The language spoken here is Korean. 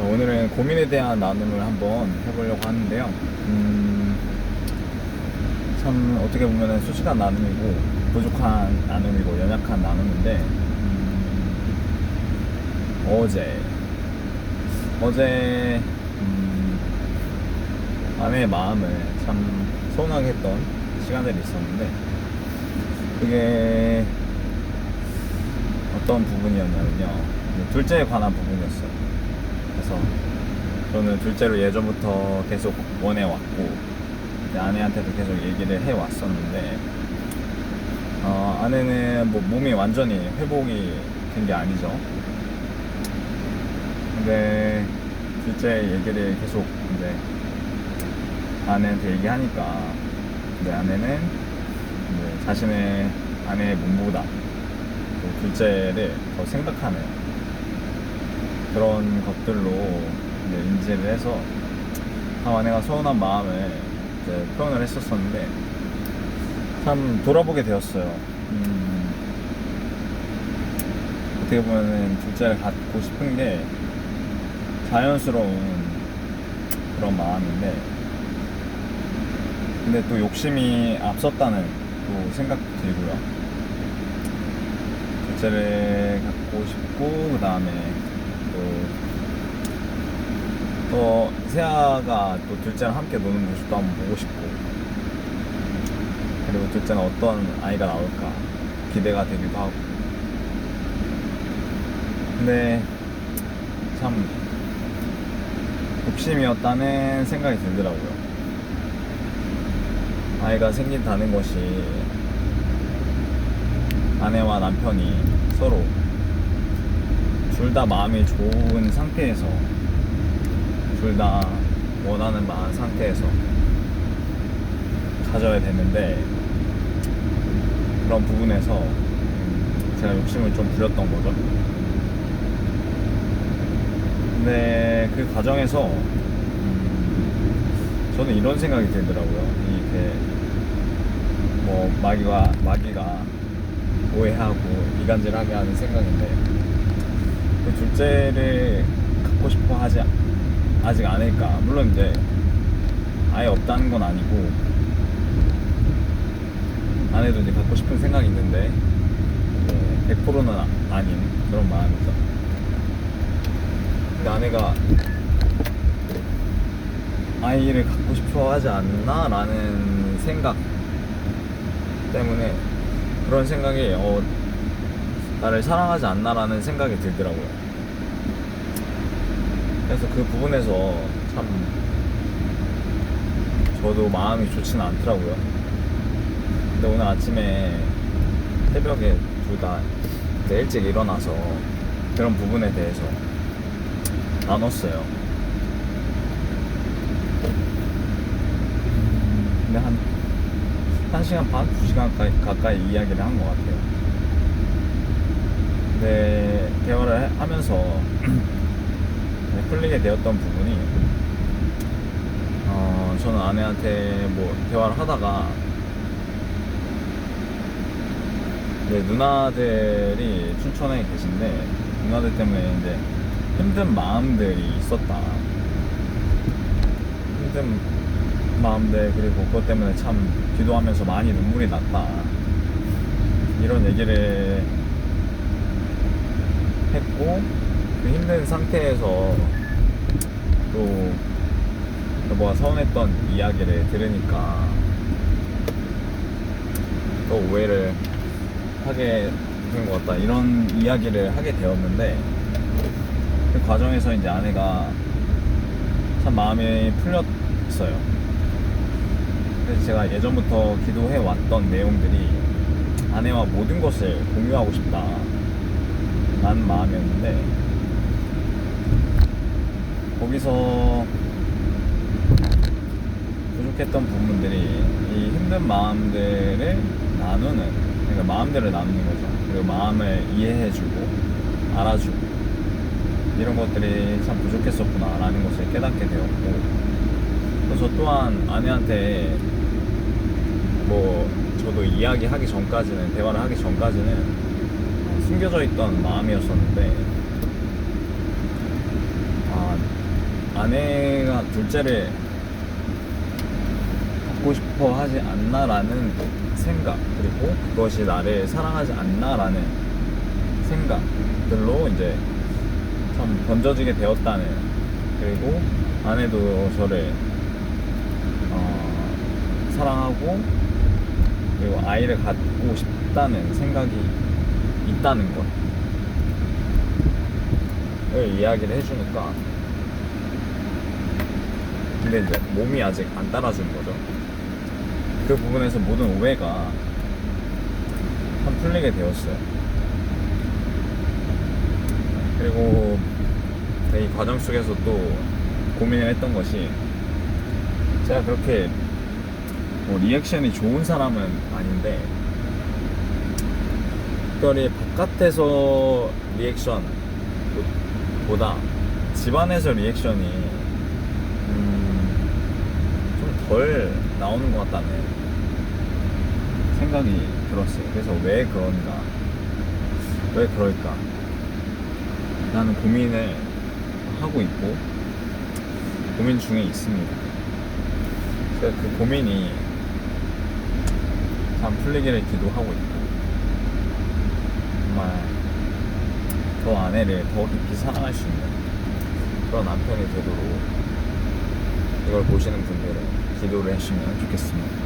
오늘은 고민에 대한 나눔을 한번 해보려고 하는데요. 참 어떻게 보면 솔직한 나눔이고 부족한 나눔이고 연약한 나눔인데, 어제 아내의 마음을 참 서운하게 했던 시간들이 있었는데, 그게 어떤 부분이었냐면요, 둘째에 관한 부분이었어요. 그래서 저는 둘째로 예전부터 계속 원해왔고 아내한테도 계속 얘기를 해왔었는데, 아내는 뭐 몸이 완전히 회복이 된 게 아니죠. 근데 둘째 얘기를 계속 이제 아내한테 얘기하니까, 이제 아내는 이제 자신의 아내의 몸보다 또 둘째를 더 생각하는 그런 것들로 이제 인지를 해서 아내가 서운한 마음을 이제 표현을 했었었는데, 참 돌아보게 되었어요. 어떻게 보면은 둘째를 갖고 싶은 게 자연스러운 그런 마음인데, 근데 또 욕심이 앞섰다는 또 생각도 들고요. 둘째를 갖고 싶고, 그 다음에 또 세아가 또 둘째랑 함께 노는 모습도 한번 보고 싶고, 그리고 둘째는 어떤 아이가 나올까 기대가 되기도 하고. 근데 참 욕심이었다는 생각이 들더라고요. 아이가 생긴다는 것이 아내와 남편이 서로 둘 다 마음이 좋은 상태에서, 둘 다 원하는 마음 상태에서 가져야 되는데, 그런 부분에서 제가 욕심을 좀 부렸던 거죠. 근데 그 과정에서 저는 이런 생각이 들더라고요. 이게 뭐 마귀가 오해하고 이간질하게 하는 생각인데, 그 둘째를 갖고 싶어 하지 아직 않을까. 물론 이제 아예 없다는 건 아니고, 아내도 이제 갖고 싶은 생각이 있는데 100%는 아닌 그런 마음이죠. 근데 아내가 아이를 갖고 싶어 하지 않나 라는 생각 때문에, 그런 생각이 나를 사랑하지 않나 라는 생각이 들더라고요. 그래서 그 부분에서 참 저도 마음이 좋지는 않더라고요. 근데 오늘 아침에 새벽에 둘 다 일찍 일어나서 그런 부분에 대해서 나눴어요. 근데 한 1시간 반? 2시간 가까이 이야기를 한 것 같아요. 근데 대화를 하면서 풀리게 되었던 부분이, 저는 아내한테 뭐 대화를 하다가 누나들이 춘천에 계신데, 누나들 때문에 이제 힘든 마음들이 있었다. 힘든 마음들, 그리고 그것 때문에 참 기도하면서 많이 눈물이 났다, 이런 얘기를 했고, 그 힘든 상태에서 또 여보가 서운했던 이야기를 들으니까 또 오해를 하게 된 것 같다, 이런 이야기를 하게 되었는데, 그 과정에서 이제 아내가 참 마음이 풀렸어요. 그래서 제가 예전부터 기도해 왔던 내용들이 아내와 모든 것을 공유하고 싶다 라는 마음이었는데, 거기서 부족했던 부분들이 이 힘든 마음들을 나누는, 그러니까 마음들을 나누는 거죠. 그리고 마음을 이해해주고 알아주고, 이런 것들이 참 부족했었구나 라는 것을 깨닫게 되었고, 저 또한 아내한테 뭐 저도 이야기하기 전까지는, 대화를 하기 전까지는 숨겨져 있던 마음이었었는데, 아내가 둘째를 갖고 싶어 하지 않나라는 생각, 그리고 그것이 나를 사랑하지 않나라는 생각들로 이제 참 번져지게 되었다는, 그리고 아내도 저를 사랑하고 그리고 아이를 갖고 싶다는 생각이 있다는 것을 이야기를 해주니까, 근데 이제 몸이 아직 안 따라주는 거죠. 그 부분에서 모든 오해가 참 풀리게 되었어요. 그리고 이 과정 속에서 또 고민을 했던 것이, 제가 그렇게 뭐 리액션이 좋은 사람은 아닌데, 특별히 바깥에서 리액션보다 집안에서 리액션이 좀 덜 나오는 것 같다는 생각이 들었어요. 그래서 왜 그런가, 왜 그럴까 라는 고민을 하고 있고, 고민 중에 있습니다. 그래서 그 고민이 참 풀리기를 기도하고 있고, 정말 더 아내를 더 깊이 사랑할 수 있는 그런 남편이 되도록 이걸 보시는 분들은 기도를 해주시면 좋겠습니다.